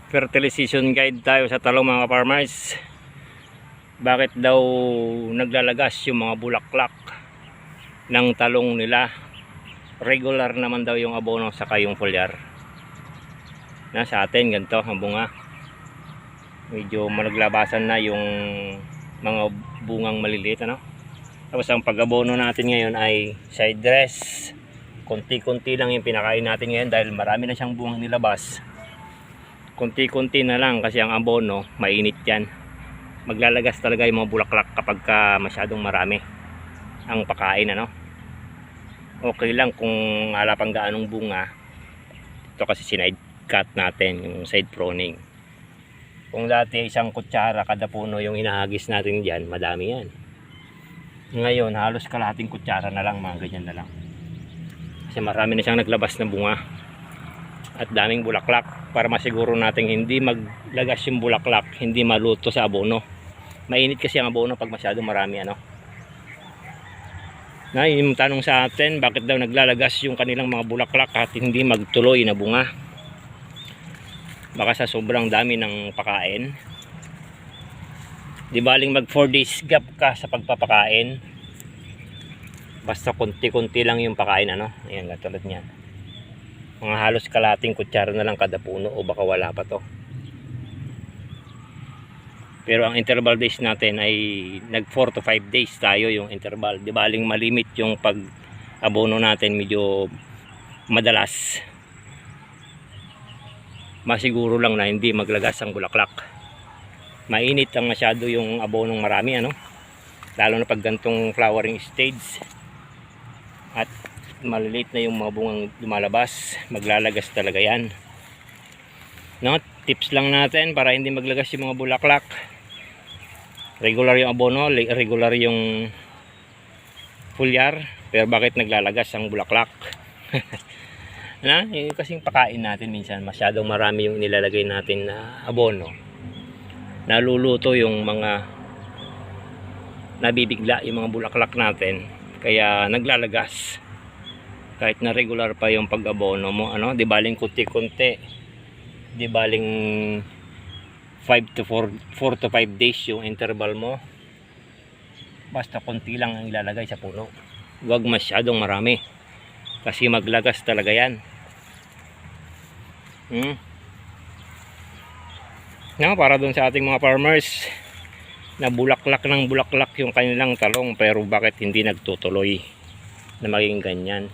Fertilization guide tayo sa talong mga farmers. Bakit daw naglalagas yung mga bulaklak ng talong nila? Regular naman daw yung abono saka yung foliar. Sa atin ganito ang bunga. Medyo malaglabasan na yung mga bungang maliliit, ano? Tapos ang pag-abono natin ngayon ay side dress. Konti-konti lang yung pinakain natin ngayon dahil marami na siyang bungang nilabas. Konti-konti na lang kasi ang abono mainit yan. Maglalagas talaga yung mga bulaklak kapag masyadong marami ang pakain, ano? Okay lang kung wala pang gaanong bunga. Ito kasi sinide cut natin, yung side pruning. Kung dati isang kutsara kada puno yung inahagis natin dyan, madami yan. Ngayon halos kalahating kutsara na lang, mga ganyan na lang. Kasi marami na siyang naglabas na bunga at daming bulaklak, para masiguro natin hindi maglagas yung bulaklak, hindi maluto sa abono. Mainit kasi ang abono pag masyadong marami, ano? Yung tanong sa atin, bakit daw naglalagas yung kanilang mga bulaklak at hindi magtuloy na bunga? Baka sa sobrang dami ng pakain. Di baling mag 4 days gap ka sa pagpapakain, basta konti-konti lang yung pakain, ano? Ayan, katulad niyan. Mga halos kalating kutsara na lang kada puno, o baka wala pa to. Pero ang interval days natin ay nag 4 to 5 days tayo yung interval. Di baling malimit yung pag abono natin, medyo madalas. Masiguro lang na hindi maglagas ang bulaklak. Mainit ang masyado yung abonong marami, ano? Lalo na pag gantong flowering stage at maliliit na yung mga bungang lumalabas, maglalagas talaga yan, no? Tips lang natin para hindi maglagas yung mga bulaklak. Regular yung abono, regular yung foliar, pero bakit naglalagas ang bulaklak? Yung kasing pakain natin minsan masyadong marami yung nilalagay natin na abono, naluluto yung mga nabibigla yung mga bulaklak natin, kaya naglalagas. Kahit na regular pa yung pag-abono mo, ano? Di baling kunti-kunti, di baling 4 to 5 days yung interval mo, basta konti lang ang ilalagay sa puno. Huwag masyadong marami kasi maglagas talaga yan. Para dun sa ating mga farmers na bulaklak ng bulaklak yung kanilang talong, pero bakit hindi nagtutuloy na maging ganyan?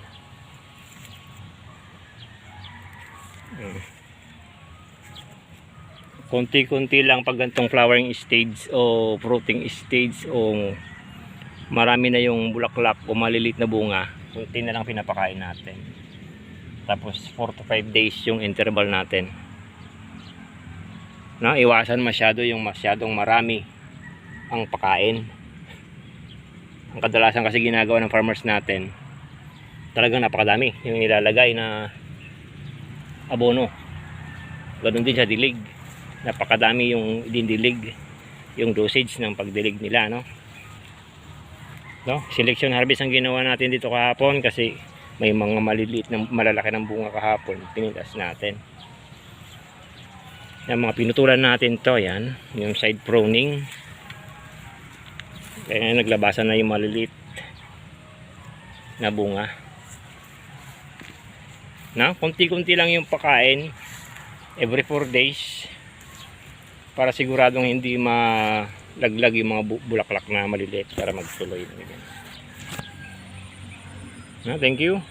Konti-konti lang pag gantong flowering stage o fruiting stage o marami na yung bulaklak o malilit na bunga, konti na lang pinapakain natin. Tapos 4 to 5 days yung interval natin. Iwasan masyado yung masyadong marami ang pakain. Ang kadalasan kasi ginagawa ng farmers natin, talagang napakadami yung nilalagay na abono. Ganoon din sa dilig, napakadami yung dindilig, yung dosage ng pagdilig nila, no? Selection harvest ang ginawa natin dito kahapon kasi may mga maliliit na malalaki ng bunga kahapon, pinitas natin. Yung mga pinutulan natin to, yan yung side pruning, kaya naglabasan na yung maliliit na bunga. Konti-konti lang yung pakain every 4 days para siguradong hindi malaglag yung mga bulaklak na maliliit para magtuloy. Thank you.